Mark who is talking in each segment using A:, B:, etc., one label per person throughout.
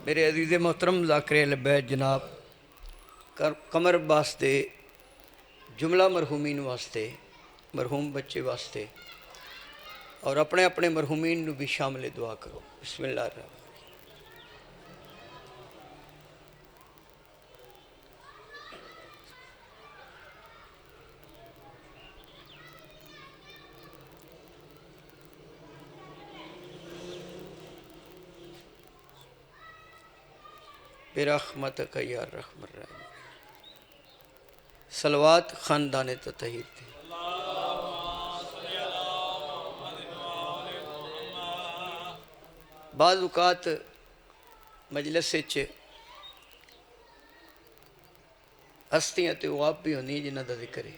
A: میرے عزیز محترم ذاکر اہل بیت جناب کمر واسطے جملہ مرحومین واسطے مرحوم بچے واسطے اور اپنے اپنے مرحومین نو بھی شامل دعا کرو. بسم اللہ الرحمن. برحمتک یا ارحم الراحمین. صلوات خاندان تطہیر تھی. بعض اوقات مجلس ہستیاں تے وہ آپ بھی ہونی جنہ دا ذکر ہے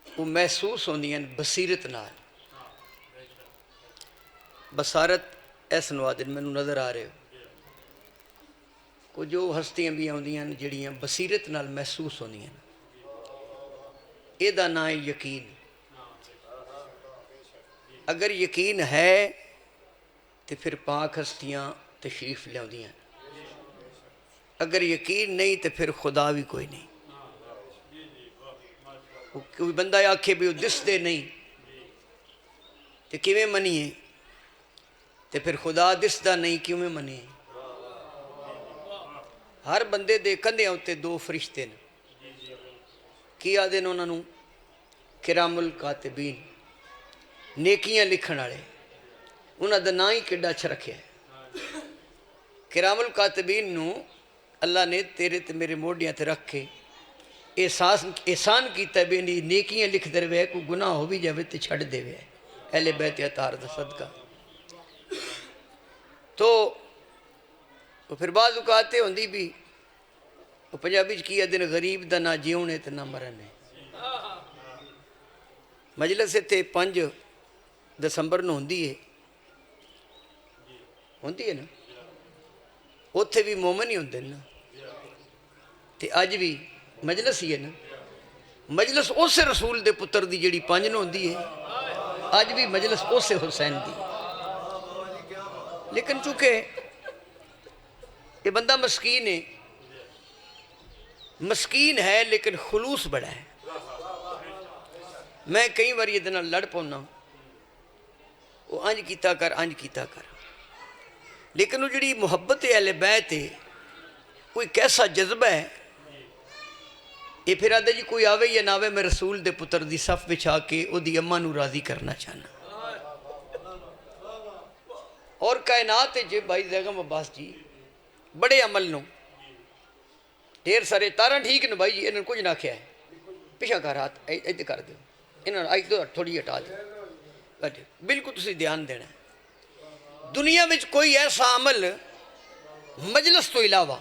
A: وہ محسوس ہوندی ہیں بصیرت نال. بصارت ایس نوادن میں نظر آ رہے ہو کو جو ہستیاں بھی آندیاں جڑیاں بصیرت نال محسوس ہوندیاں اے دا نام ہے یقین. اگر یقین ہے تو پھر پاک ہستیاں تشریف لیاندیاں. اگر یقین نہیں تو پھر خدا بھی کوئی نہیں. کوئی بندہ آکھے بھی وہ دس دے نہیں تو کیویں منیے تو پھر خدا دس دا نہیں کیویں منیے. ہر بندے دے کندھے ہوتے دو فرشتے نے کی آدھے انہوں نے کرام الکاتبین نیکیاں لکھن والے. انہاں دا نام ہی کڈا اچھا رکھیا ہے. کرام الکاتبین نو اللہ نے تیرے تے میرے موڈیاں تے رکھ کے احسان کیتا ہے بھی نیکیاں لکھ دے رہے کوئی گناہ ہو بھی جاوے تے چھڑ دے وے اہل بیت اطہار دا صدقہ. تو پھر بعض اوقات ہوندی بھی وہ پنجابی کیا دن غریب دا نہ جیونے تے نہ مرنے. مجلس تے 5 دسمبر نو ہوندی ہے نا اتھے بھی مومن ہی ہوندے نا تے اج بھی مجلس ہی ہے نا. مجلس اس رسول دے پتر دی جڑی 5 نو ہوندی ہے اج بھی مجلس اس حسین دی. لیکن چونکہ یہ بندہ مسکین ہے لیکن خلوص بڑا ہے. میں کئی بار یہ دن لڑ پونا وہ انج کیتا کر لیکن وہ جڑی محبت اہل بیت ہے وہ ایک ایسا جذبہ ہے. یہ پھر آدھے جی کوئی آوے یا نہ آوے میں رسول دے پتر دی صف بچھا کے او دی اماں نو راضی کرنا چاہنا. اور کائنات جے بھائی زیغم عباس جی بڑے عمل نو ڈھیر سارے تاراں ٹھیک نو بھائی جی انہوں نے کچھ نہ کیا ہے پیچھا کر ہاتھ ایدھے کر دو انہوں نے دو تھوڑی ہٹا دو بالکل تسی دھیان دینا ہے. دنیا میں کوئی ایسا عمل مجلس تو علاوہ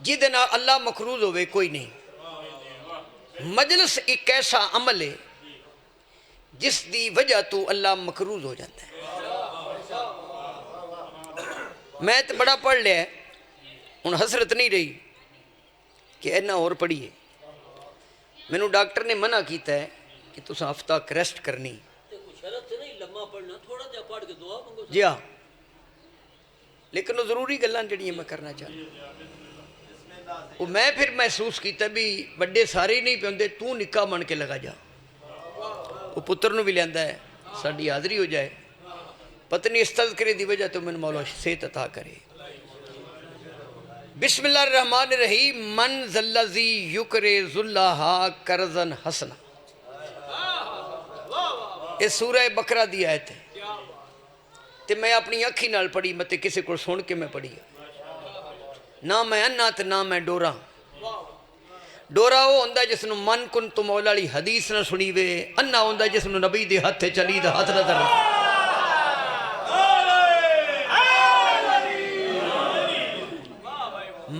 A: جہدے نال اللہ مقروض ہوئے کوئی نہیں. مجلس ایک ایسا عمل ہے جس دی وجہ تو اللہ مقروض ہو جاتا ہے. میں تو بڑا پڑھ لیا ہے ان حسرت نہیں رہی کہ اینا اور پڑھیے. میں نے ڈاکٹر نے منع کیتا ہے کہ تسا ہفتہ ریسٹ کرنی. جی ہاں لیکن وہ ضروری گلان جڑی میں کرنا چاہتا وہ میں پھر محسوس کیتا بھی بڑے سارے ہی نہیں پیوندے تو نکاح من کے لگا جا. وہ پتر نو بھی لیندہ ہے ساڑی حاضری ہو جائے پتنی اس تذکرے دی وجہ تو من مولا صحت عطا کرے. بسم اللہ الرحمن الرحیم. من ذلذی یقرض اللہ قرضا حسنا. یہ سورہ بقرہ دی آیت ہے تے میں اپنی اکھی نال پڑھی میں تے کسی کو سن کے میں پڑھی. نہ میں انا تے نہ میں ڈورا. ڈورا وہ ہوندہ جس نو من کن تو مولا لی حدیث نہ سنی وے. انا ہوندہ جس نو نبی دے ہاتھ چلی دا ہاتھ نظر.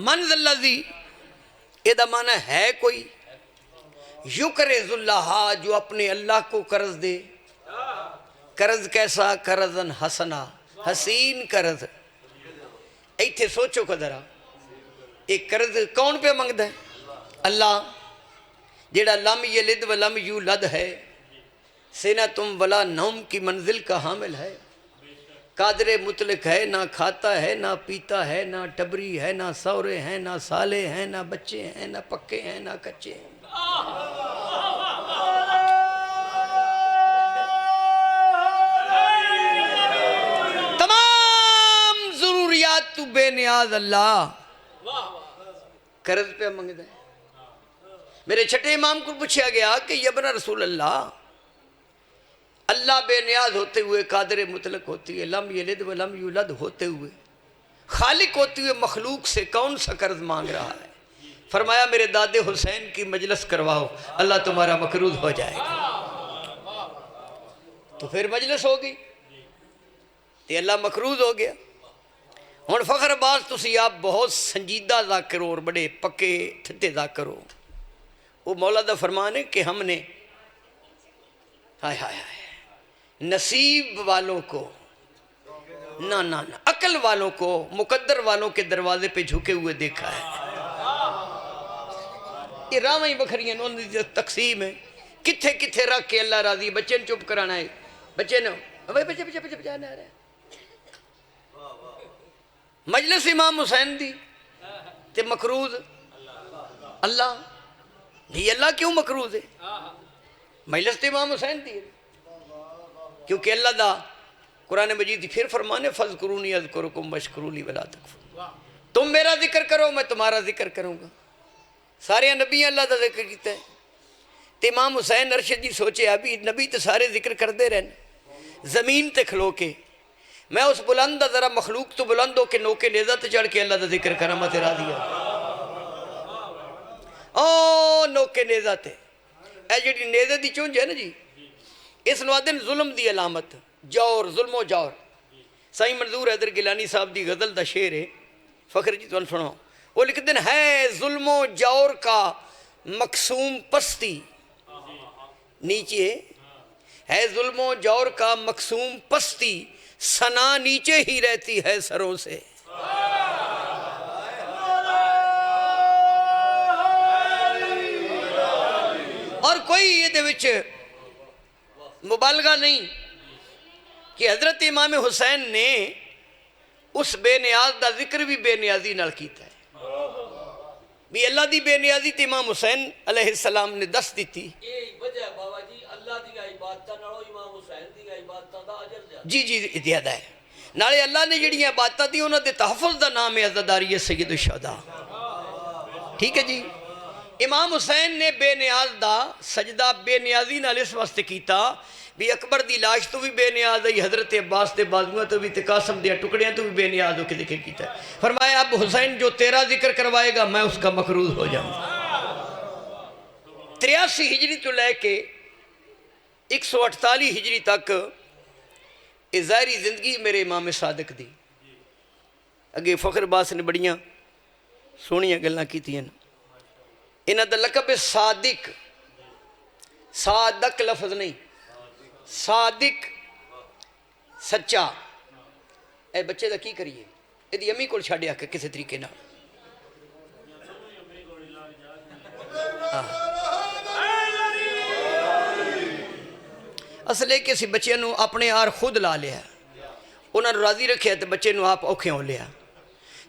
A: من ذلذی یہ دا معنی ہے کوئی یقرض اللہ جو اپنے اللہ کو قرض دے. قرض کیسا؟ قرضاً حسنا حسین قرض. ایتھے سوچو قدرہ ایک قرض کون پہ منگتا ہے؟ اللہ جیڑا لم یلد و لم یولد ہے سینہ تم ولا نوم کی منزل کا حامل ہے. قادر مطلق ہے، نہ کھاتا ہے نہ پیتا ہے، نہ ٹبری ہے، نہ سورے ہیں، نہ سالے ہیں، نہ بچے ہیں، نہ پکے ہیں نہ کچے ہیں۔ تمام ضروریات تو بے نیاز اللہ، قرض پہ منگتا ہے۔ میرے چھٹے امام کو پوچھا گیا کہ یبن رسول اللہ، اللہ بے نیاز ہوتے ہوئے، قادر مطلق ہوتے ہوئے، لم یلد ولم یولد ہوتے ہوئے، خالق ہوتے ہوئے مخلوق سے کون سا قرض مانگ رہا ہے؟ فرمایا میرے داد حسین کی مجلس کرواؤ، اللہ تمہارا مقروض ہو جائے گا۔ تو پھر مجلس ہوگی تو اللہ مقروض ہو گیا۔ ہن فخر عباس تسی آپ بہت سنجیدہ ذاکر ہو اور بڑے پکے تھتے ذاکر ہو۔ وہ مولا دا فرمان ہے کہ ہم نے ہائے ہائے ہائے نصیب والوں کو نہ عقل والوں کو مقدر والوں کے دروازے پہ جھکے ہوئے دیکھا ہے۔ یہ راویں بکھریاں انہوں نے تقسیم ہے، کتھے کتھے رکھ کے اللہ راضی، بچے نے چپ کرانا ہے، بچے نے بچے جانا رہا ہے۔ مجلس امام حسین دی تے مقروض اللہ نہیں، اللہ کیوں مقروض ہے؟ مجلس تے امام حسین دی، کیونکہ اللہ دا قرآن مجید پھر فرمانے فَاذْكُرُونِي أَذْكُرُكُمْ وَاشْكُرُوا لِي وَلَا تَكْفُرُونِ، تم میرا ذکر کرو میں تمہارا ذکر کروں گا۔ سارے نبی اللہ دا ذکر کیتا ہے۔ تے امام حسین ارشد جی سوچے ابھی نبی تے سارے ذکر کر دے رہنے، زمین تے کھلو کے میں اس بلند دا ذرا مخلوق تو بلند ہو کے نوکے نیزہ تے چڑھ کے اللہ دا ذکر کرا میں تیرا دیا او نوکے نیزہ تے، اے جڑی نیزے دی چونج ہے نا جی، اس نوادن ظلم دی علامت، جور، ظلم و جور۔ سائیں منظور حیدر گیلانی صاحب دی غزل دا شعر ہے، فخر جی تو سنو، وہ لکھتے ہیں ہے ظلم و جور کا مقسوم پستی، نیچے ہے ظلم و جور کا مقسوم پستی، ثنا نیچے ہی رہتی ہے سروں سے۔ اور کوئی یہ دے وچ مبالغہ نہیں کہ حضرت امام حسین نے اس بے نیاز دا ذکر بھی بے نیازی نال کیتا ہے، بھی اللہ دی بے نیازی تے امام حسین علیہ السلام نے دس دیتی۔ جی زیادہ ہے، نالے اللہ نے جڑیاں باتاں دی انہاں دے تحفظ دا نام ہے عزاداری سید الشہداء۔ ٹھیک ہے جی، امام حسین نے بے نیاز دا سجدہ بے نیازی نال اس واسطے کیتا بھی اکبر دی لاش تو بھی بے نیاز ہے، حضرت عباس دے بازوਆਂ تو بھی تے قاسم دے ٹکڑیاں تو بھی بے نیاز ہو کے ذکر کیتا ہے۔ فرمایا اب حسین جو تیرا ذکر کروائے گا میں اس کا مقروض ہو جاؤں گا۔ 83 ہجری تو لے کے 148 ہجری تک یہ ظاہری زندگی میرے امام صادق دی۔ اگے فخر عباس نے بڑیاں سونیاں گلاں کیتیاں، انہاں دا لقب صادق، صادق لفظ نہیں، صادق سچا۔ اے بچے دا کی کریے، یہ امی کو چھاڑیا کہ کسی طریقے نہ اصل ہے کہ اسی بچے نو اپنے آر خود لا لیا، انہاں نو راضی رکھیا تے بچے نو آپ اوکھے ہو لیا۔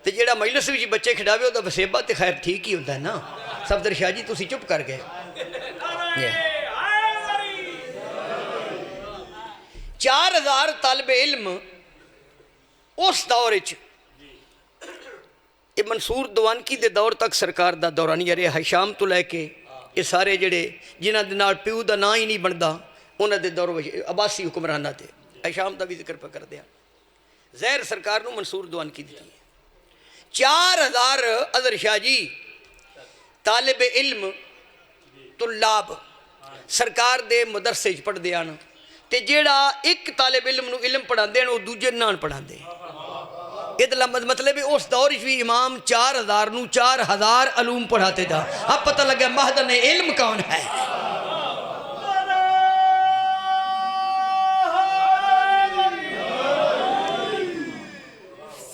A: تے جیڑا مجلس وچ بچے کھڈاوے او دا وسیبہ تے خیر ٹھیک ہی ہوندا ہے نا۔ صفدر شاہ جی تسی چپ کر گئے۔ 4000 طالب علم اس دور وچ، یہ منصور دوانکی دے دور تک سرکار دا دورانیہ رہا، شام تو لے کے یہ سارے جڑے جنہاں دے نال پیو دا نا ہی نہیں بندا انہاں دے دور عباسی حکمرانہ تے شام دا بھی ذکر پہ کر دیا۔ زہر سرکار نو منصور دوانکی دی 4000 اظہر شاہ جی طالب علم طلاب سرکار دے مدرسے چ پڑھ دیاں تے جیڑا ایک طالب علم نو علم پڑھا دین وہ دوجے نان پڑھا دے۔ یہ مطلب ہے اس دور بھی امام 4000 نو 4000 علوم پڑھاتے دا۔ اب پتہ لگا مہدن علم کون ہے۔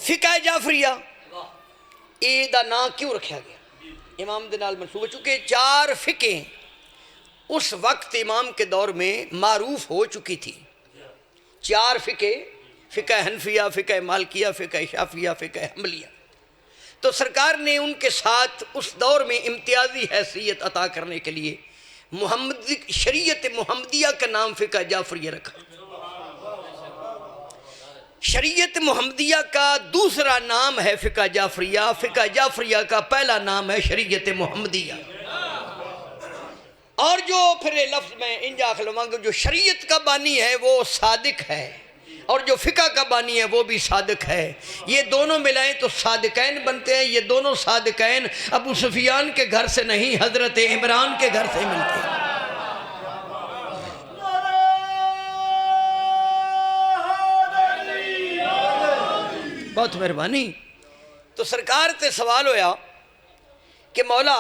A: فقہ جعفریہ اے دا نام کیوں رکھا گیا؟ امام دے نال منصوبہ چونکہ 4 فقہیں اس وقت امام کے دور میں معروف ہو چکی تھی۔ 4 فقہ، فقہ حنفیہ، فقہ مالکیہ، فقہ شافعیہ، فقہ حنبلیہ. تو سرکار نے ان کے ساتھ اس دور میں امتیازی حیثیت عطا کرنے کے لیے شریعت محمدیہ کا نام فقہ جعفریہ رکھا. شریعت محمدیہ کا دوسرا نام ہے فقہ جعفریہ، فقہ جعفریہ کا پہلا نام ہے شریعت محمدیہ. اور جو پھر لفظ میں انجا خلوانگ، جو شریعت کا بانی ہے وہ صادق ہے، اور جو فقہ کا بانی ہے وہ بھی صادق ہے. یہ دونوں ملائیں تو صادقین بنتے ہیں. یہ دونوں صادقین ابو سفیان کے گھر سے نہیں، حضرت عمران کے گھر سے ملتے ہیں. بہت مہربانی. تو سرکار تے سوال ہویا کہ مولا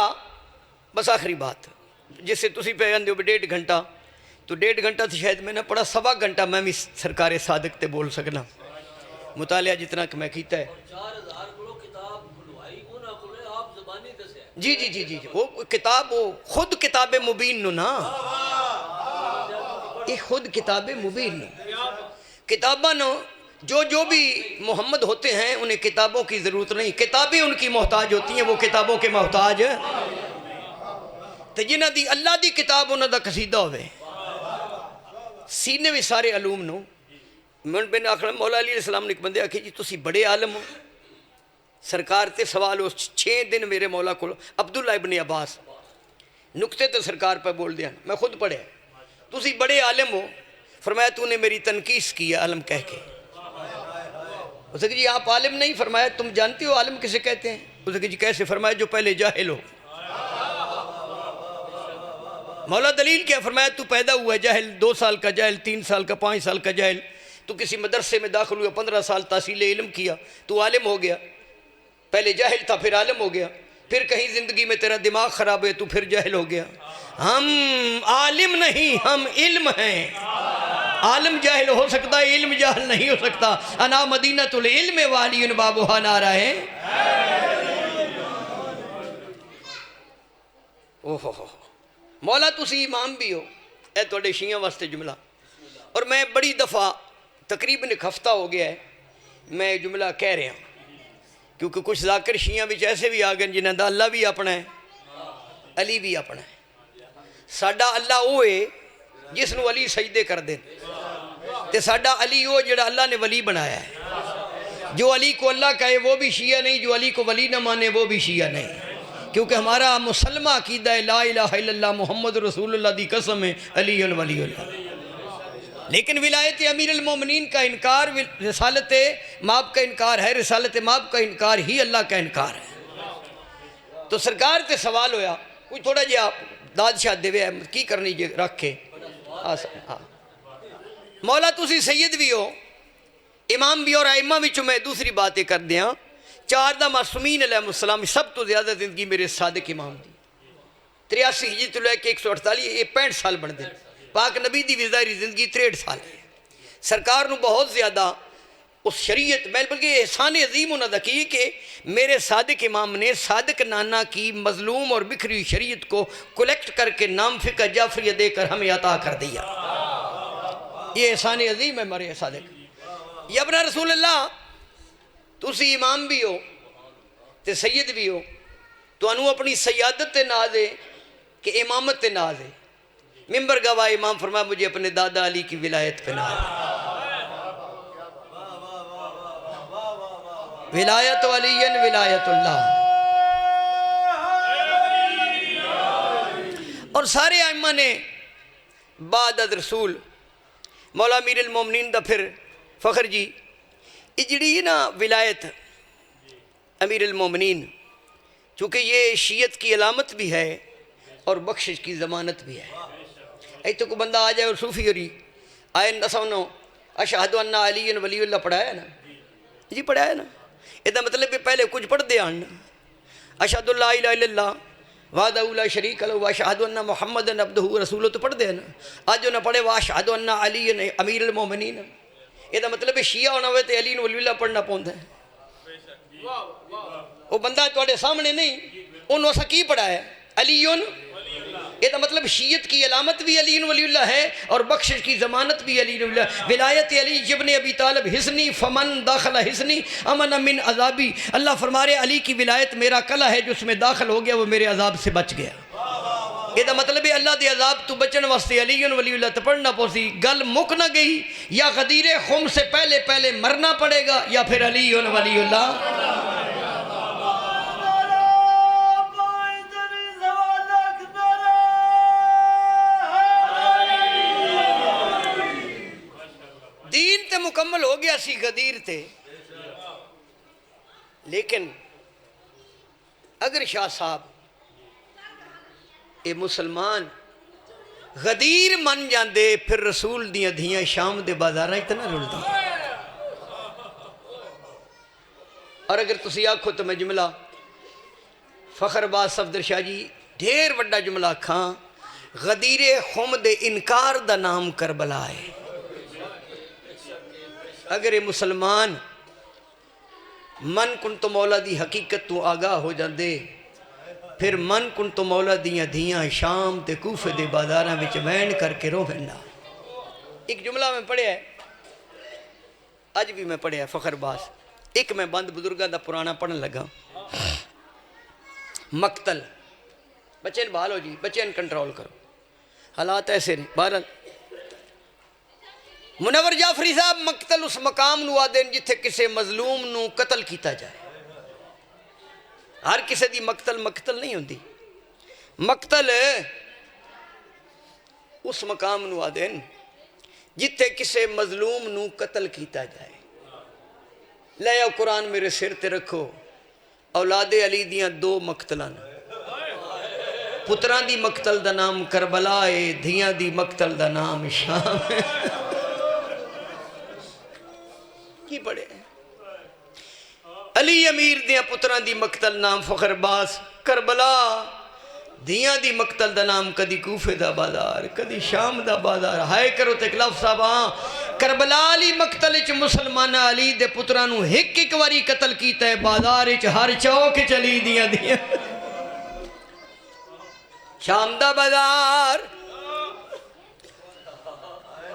A: بس آخری بات جس سے تسی پہ آندے ہو 1.5 گھنٹہ، تو 1.5 گھنٹہ تو شاید میں نے پڑھا، 1.25 گھنٹہ میں بھی سرکار صادق تے بول سکنا، مطالعہ جتنا کہ میں کیتا ہے. جی جی جی جی وہ کتاب، وہ خود کتاب مبین نو نا، یہ خود کتاب مبین نو. کتاباں نو جو بھی محمد ہوتے ہیں انہیں کتابوں کی ضرورت نہیں، کتابیں ان کی محتاج ہوتی ہیں، وہ کتابوں کے محتاج. تو جنہ دی اللہ دی کتاب انہ دا قصیدہ ہوئے سینے بھی سارے علوم نو. من بن آخر مولا علیہ السلام نے ایک بندے آکھے جی تسی بڑے عالم ہو. سرکار تے سوال ہو 6 دن میرے مولا کو عبداللہ ابن عباس نکتے تو سرکار پہ بول دیا، میں خود پڑھے، تسی بڑے عالم ہو. فرمایا تو نے میری تنقیص کی عالم کہہ کے. اسے کہ جی آپ عالم نہیں. فرمایا تم جانتے ہو عالم کسے کہتے ہیں؟ اسے کہ جی کیسے؟ فرمایا جو پہلے جاہل ہو. مولا دلیل کیا؟ فرمایا تو پیدا ہوا جاہل، 2 سال کا جاہل، 3 سال کا، 5 سال کا جاہل، تو کسی مدرسے میں داخل ہوا، 15 سال تحصیل علم کیا، تو عالم ہو گیا. پہلے جاہل تھا پھر عالم ہو گیا، پھر کہیں زندگی میں تیرا دماغ خراب ہے تو پھر جاہل ہو گیا. ہم عالم نہیں، ہم علم ہیں. عالم جاہل ہو سکتا ہے، علم جاہل نہیں ہو سکتا. انا مدینۃ العلم والی بابھا نعرہ ہے. مولا تسی امام بھی ہو، اے توڑے شیعہ واسطے جملہ. اور میں بڑی دفعہ تقریباً 1 ہفتہ ہو گیا ہے میں جملہ کہہ رہا ہوں، کیونکہ کچھ ذاکر شیعہ بھی ایسے بھی آ گئے جنہیں دا اللہ بھی اپنا ہے، علی بھی اپنا ہے. ساڈا اللہ وہ ہے جس نو علی سجدے کر دیں، تے ساڈا علی وہ جڑا اللہ نے ولی بنایا ہے. جو علی کو اللہ کہے وہ بھی شیعہ نہیں، جو علی کو ولی نہ مانے وہ بھی شیعہ نہیں. کیونکہ ہمارا مسلمہ عقیدہ ہے لا الہ الا اللہ محمد رسول اللہ دی قسم ہے علی ولی اللہ. لیکن ولایت امیر المومنین کا انکار رسالت ماب کا انکار ہے، رسالت ماب کا انکار ہی اللہ کا انکار ہے. تو سرکار تے سوال ہویا، کوئی تھوڑا جی آپ دادشاہ دے وے کی کرنی جی رکھے. مولا تسی سید بھی ہو، امام بھی اور ائمہ بھی میں دوسری باتیں کر دیاں. 4 دا معصومین علیہ السلام سب تو زیادہ زندگی میرے صادق امام دی 83 ہجری تو لے کے 148 یہ 65 سال بن دے. پاک نبی دی بھی ظاہری زندگی 63 سال ہے. سرکار نو بہت زیادہ اس شریعت میں بلکہ احسان عظیم انہوں نے کی کہ میرے صادق امام نے صادق نانا کی مظلوم اور بکھری شریعت کو کلیکٹ کر کے نام فقہ جعفریہ دے کر ہمیں عطا کر دیا. یہ احسان عظیم ہے ہمارے صادق. یا ابن رسول اللہ تسی امام بھی ہو تے سید بھی ہو، تو انہوں اپنی سیادت تے ناز ہے کہ امامت تے ناز ہے. ممبر گواہ امام فرمایا مجھے اپنے دادا علی کی ولایت پہ ناز ہے. ولایت علی ولایت اللہ. اور سارے ائمہ نے بعد از رسول مولا امیر المومنین دا پھر فخر جی اجڑی نا ولایت امیر المومنین، چونکہ یہ شیعت کی علامت بھی ہے اور بخشش کی ضمانت بھی ہے. ایتو کو بندہ آ جائے اور صوفی ہوری آئے نسونو اشہدو انہ علی ولی اللہ پڑھایا نا جی، پڑھایا نا. یہ مطلب کہ پہلے کچھ پڑھ دے آن اشہدو لا الہ الا اللہ وحدہ لا شریک لہ واشہدو انہ محمد عبدہ رسولہ تو پڑھ دے نا. آج جو نہ پڑھے واشہدو انہ علی امیر المومنین، یہ مطلب شیعہ ہونا ہوئے تو علی ولی اللہ پڑھنا پوندا ہے. وہ بندہ توڑے سامنے نہیں، انہوں اسا کی پڑھا ہے علی یہ مطلب شیعت کی علامت بھی علی ولی اللہ ہے اور بخشش کی ضمانت بھی علی ولی اللہ. ولایت علی ابن ابی طالب حسنی فمن داخل حسنی امن من عذابی. اللہ فرما رہے علی کی ولایت میرا قلعہ ہے، جو اس میں داخل ہو گیا وہ میرے عذاب سے بچ گیا. یہ مطلب ہے اللہ دے عذاب تو بچن واسطے علی ولی اللہ تو پڑھنا پوسی. گل مک نہ گئی، یا غدیر خم سے پہلے مرنا پڑے گا یا پھر علی ولی اللہ. دین تے مکمل ہو گیا سی غدیر تے، لیکن اگر شاہ صاحب اے مسلمان غدیر من جاندے پھر رسول دیاں دھیاں شام دے بازاراں اتنا رول دی. اور اگر تسی آکھو تو میں جملہ فخر باز صفدر شاہ جی ڈھیر وڈا جملہ کھاں، غدیر خم دے انکار دا نام کربلا ہے. اگر یہ مسلمان من کن تو مولا دی حقیقت تو آگاہ ہو جاندے پھر من کن تو مولا دیاں دھیاں شام تے کوفے دے بازاراں وچ وین کر کے رو بننا. ایک جملہ میں پڑھیا ہے، اج بھی میں پڑھیا ہے فخر باز. ایک میں بند بزرگاں دا پرانا پڑھن لگا. مقتل بچے بحال ہو جی، بچے کنٹرول کرو، حالات ایسے نہیں. بہرحال منور جعفری صاحب مقتل اس مقام نو آدین جتھے کسے مظلوم نو قتل کیتا جائے. ہر کسے دی مقتل نہیں ہوندی. مقتل اس مقام نو آدین جتھے کسے مظلوم نو قتل کیتا جائے. لے آؤ قرآن میرے سر تے رکھو، اولاد علی دیاں دو مقتلان، پتران دی مقتل دا نام کربلا ہے، دھیاں دی مقتل دا نام شام ہے. کی پڑھے علی امیر دیاں پتران دی مقتل نام فخر باز کربلا، دھیاں دی مقتل دا نام کدی کوفے دا بازار کدی شام دا بازار. ہائے کرو تے اکلاف صاحب کربلا علی مقتل چ مسلمان علی دے پترانو ایک واری قتل کیتا ہے. بازار چ ہر چوک چلی دیاں شام دا بازار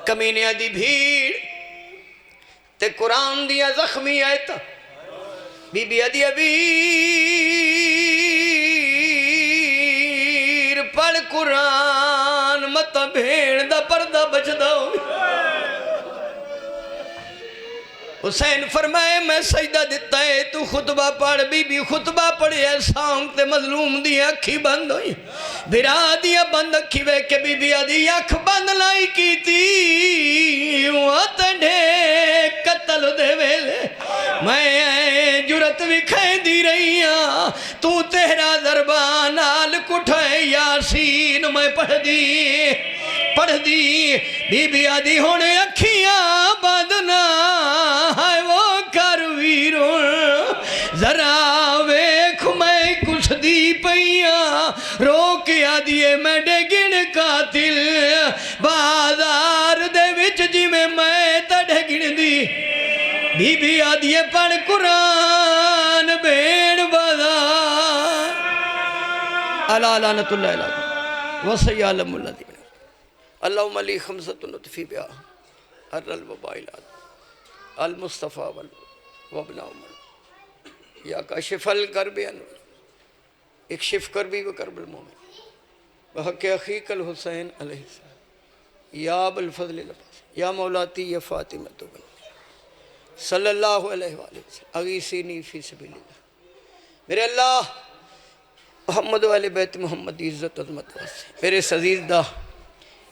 A: کمینیاں دی بھیڑ تے قرآن دیا زخمی آیت. بی بی ادی ابیر پڑھ قرآن مت بھیڑ دا پردہ بچ دو. حسین فرمائے میں سجدہ دیتا ہے تو خطبہ پڑھ. بی بی خطبہ پڑھے سانگ تے مظلوم دی اکھی بند ہوئی، بھرا دیا بند اکھی وے کہ بی بی ادی اکھ بند لائی کی تھی واتڈے قتل دے ویلے میں جرت بھی کھائے دی رہی ہاں. تو تیرا ضربان آل کٹھائے یاسین میں پڑھ دی. بی بی آدھی ہونے اکھیاں بندنا ہے وہ کر ویروں ذرا ویکھ میں کچھ دی پئیاں رو کے آدھیے میں ڈے گن قاتل بازار دے وچ جی میں تڑے گن دی. بی بی آدھیے پڑھ قرآن بین بازار. اللہ لعنت اللہ علیہ وسیعلم اللہ دی. اللہم علی خمسۃ نطفی بیا حر الوبائلات المصطفیٰ وابن عمر یا کاشف الکرب انور اکشف کربی و کرب المومن بحق اخیق الحسین علیہ السلام یا ابو الفضل العباس یا مولاتی یا فاطمہ بن صلی اللہ علیہ وآلہ وسلم اغیثینی فی سبیل اللہ. میرے اللہ محمد و اہل بیت محمد دی عزت عظمت واسطے میرے عزیزدہ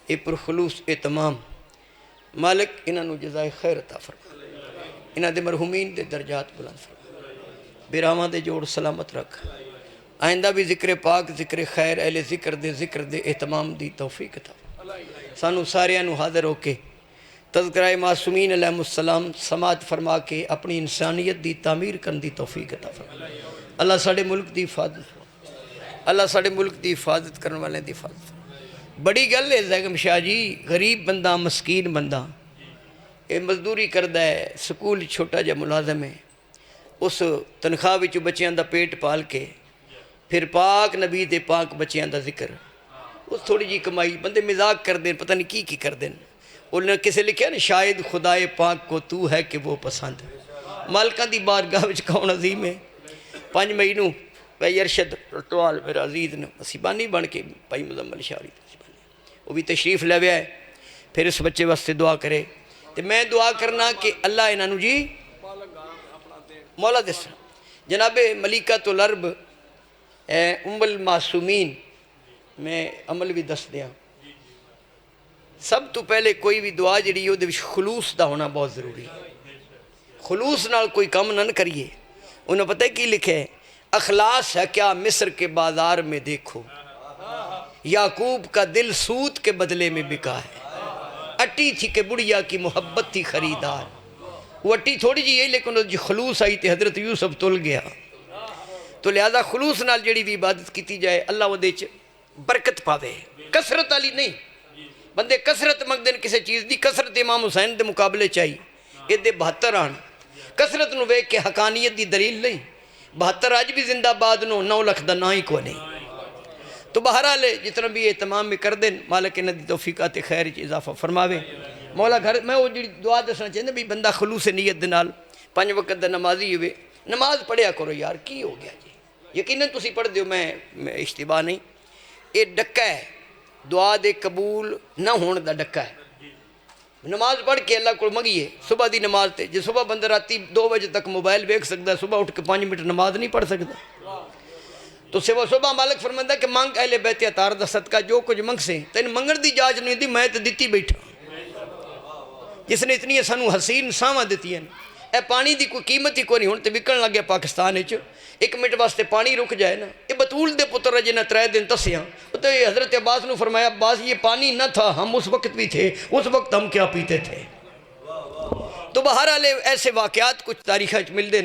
A: اے پرخلوص اہتمام مالک انہاں جزائے خیر عطا فرما، انہاں دے مرحومین دے درجات بلند فرما، براواں دے جوڑ سلامت رکھ. آئندہ بھی ذکر پاک ذکر خیر اہل ذکر دے اہتمام دی توفیق عطا فرما. سانو سارے انو حاضر ہو کے تذکرہ معصومین علیہ السلام سماعت فرما کے اپنی انسانیت دی تعمیر کرن دی توفیق عطا فرما. اللہ ساڑے ملک دی حفاظت فرما، اللہ ساڑے ملک دی حفاظت کرن والے دی حفاظت فرما. بڑی گل ہے زیگم شاہ جی، غریب بندہ مسکین بندہ یہ مزدوری کردہ ہے، سکول چھوٹا جا ملازم ہے، اس تنخواہ وچ بچیاں دا پیٹ پال کے پھر پاک نبی دے پاک بچیاں دا ذکر وہ تھوڑی جی کمائی بندے مزاق کر دیں پتہ نہیں کی کر دیں انہوں نے کسے لکھیا نا شاید خدائے پاک کو تو ہے کہ وہ پسند مالکاں دی بارگاہ وچ کون عظیم ہے 5 مئی نو بھائی ارشد رٹوال میرا عزیز نے مسیبانی بن کے بھائی مزمل شاعری وہ بھی تشریف لے ہے پھر اس بچے واسطے دعا کرے تو میں دعا کرنا کہ اللہ انہوں جی مولا دس جناب ملیکۃ العرب ام المعصومین میں عمل بھی دس دیا سب تو پہلے کوئی بھی دعا جڑی وہ خلوص دا ہونا بہت ضروری ہے خلوص نال کوئی کم نہ کریے انہوں پتہ ہے کی لکھے اخلاص ہے کیا مصر کے بازار میں دیکھو یعقوب کا دل سود کے بدلے میں بکا ہے اٹی تھی کہ بڑھیا کی محبت تھی خریدار وہ اٹی تھوڑی جی ہے لیکن جو خلوص آئی تھی حضرت یوسف تل گیا تو لہذا خلوص نال جڑی بھی عبادت کیتی جائے اللہ وہ دے برکت پاوے کثرت والی نہیں بندے کثرت منگدے کسی چیز دی کثرت امام حسین دے مقابلے چاہیے یہ دے 72 آن کثرت نو ویکھ کے حقانیت دی دلیل نہیں 72 آج بھی زندہ باد نو 9 لاکھ دا نہ ہی کو نہیں تو بہرحال جتنا بھی اہتمام میں کر دیں مالک نے دی توفیقات خیر اضافہ فرماوے مولا گھر میں وہ جڑی دعا دسنا چاہتا بھی بندہ خلوص نیت دے نال 5 وقت دا نمازی ہوئے نماز پڑھیا کرو یار کی ہو گیا جی یقیناً تسی پڑھ دیو میں اشتباہ نہیں یہ ڈکا ہے دعا دے قبول نہ ہون دا ڈکا ہے نماز پڑھ کے اللہ کو منگیے صبح دی نماز تے جی صبح بندہ راتی 2 بجے تک موبائل دیکھ سکتا ہے صبح اٹھ کے 5 منٹ نماز نہیں پڑھ سکتا تو صبح مالک فرماندہ کہ مانگ اہل بیت اطہار دا صدقہ جو کچھ منگ سے تین منگن دی جاج نہیں دی میں تے دیتی بیٹھا جس نے اتنی سانو حسین ساواں دیتی ہیں اے پانی دی کوئی قیمت ہی کوئی نہیں ہون تے وکن لگ گیا پاکستان وچ 1 منٹ واسطے پانی رک جائے نا یہ بطول دے پتر جنہیں 3 دن تسیاں تو حضرت عباس نے فرمایا عباس یہ پانی نہ تھا ہم اس وقت بھی تھے اس وقت ہم کیا پیتے تھے تو بہرحال ایسے واقعات کچھ تاریخ مل دیں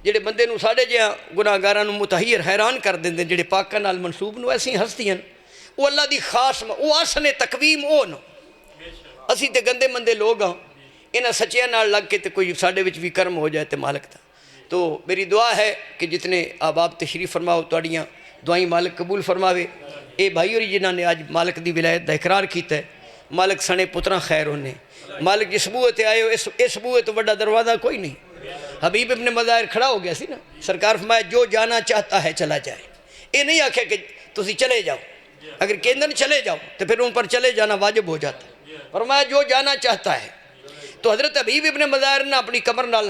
A: جڑے بندے نو ساڑھے جہاں گناہگاراں نو متحیر حیران کر دیں جڑے پاکاں نال منسوب نو ایسی ہستی ہیں وہ اللہ دی خاص وہ آسن تقویم او نو اسی تے گندے مندے لوگ ہاں انہاں سچیاں نال لگ کے تے کوئی ساڑھے وچ بھی کرم ہو جائے تے مالک دا تو میری دعا ہے کہ جتنے آباب تشریف فرماؤ توڑیاں دعائیں مالک قبول فرماوے اے بھائی اور جنہاں نے آج مالک دی ولایت دا اقرار کیتا ہے مالک سنے پتراں خیر ہونے مالک جس بوئے تے آئے ہو اس بوئے تو بڑا دروازہ کوئی نہیں حبیب ابن مظاہر کھڑا ہو گیا سی نا سرکار فرمایا جو جانا چاہتا ہے چلا جائے یہ نہیں آکھے کہ تسی چلے جاؤ اگر کہندن چلے جاؤ تو پھر ان پر چلے جانا واجب ہو جاتا ہے فرمایا جو جانا چاہتا ہے تو حضرت حبیب ابن مظاہر نے اپنی کمر نال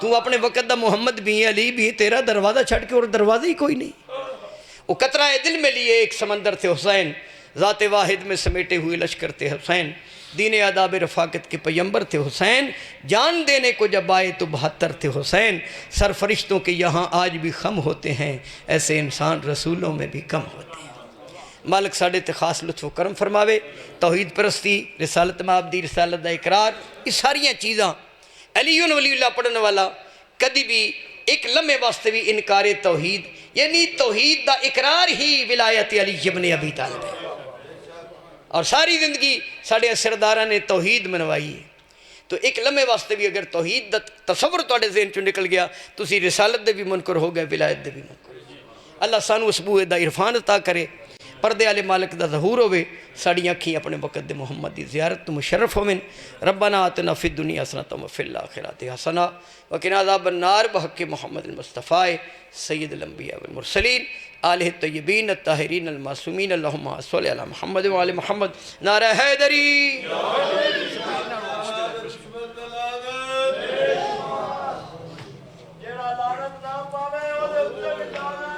A: تو اپنے وقت دا محمد بھی علی بھی تیرا دروازہ چھڑ کے اور دروازہ ہی کوئی نہیں وہ قطرہ دل میں لیے ایک سمندر تھے حسین ذات واحد میں سمیٹے ہوئے لشکر تھے حسین دین آداب رفاقت کے پیمبر تھے حسین جان دینے کو جب آئے تو 72 تھے حسین سر فرشتوں کے یہاں آج بھی خم ہوتے ہیں ایسے انسان رسولوں میں بھی کم ہوتے ہیں مالک ساڑھے تے خاص لطف و کرم فرماوے توحید پرستی رسالت معابدی رسالت دا اقرار یہ ساریاں چیزاں علی ولی اللہ پڑھنے والا کدی بھی ایک لمحے واسطے بھی انکار توحید یعنی توحید دا اقرار ہی ولایت علی ابن ابی طالب ہے اور ساری زندگی ساڑھے سرداراں نے توحید منوائی ہے تو ایک لمحے واسطے بھی اگر توحید دا تصور توڑے ذہن چوں نکل گیا تو اسی رسالت دے بھی منکر ہو گئے ولایت دے بھی منکر اللہ سانو اس بوئے دا عرفان عطا کرے پردے والے مالک دا ظہور ہوئے ساڑی آنکھیں اپنے وقت دے محمد دی زیارت تو مشرف ہوئے ربنا آتنا فی الدنیا حسنۃ وفی الآخرۃ حسنۃ وقنا عذاب النار بحق محمد المصطفیٰ سید الانبیاء والمرسلین آلہ الطیبین الطاہرین المعصومین اللہم صلی علی محمد وعلی محمد نعرہ حیدری
B: جیڑا لعنت نہ پاوے او دے اوتے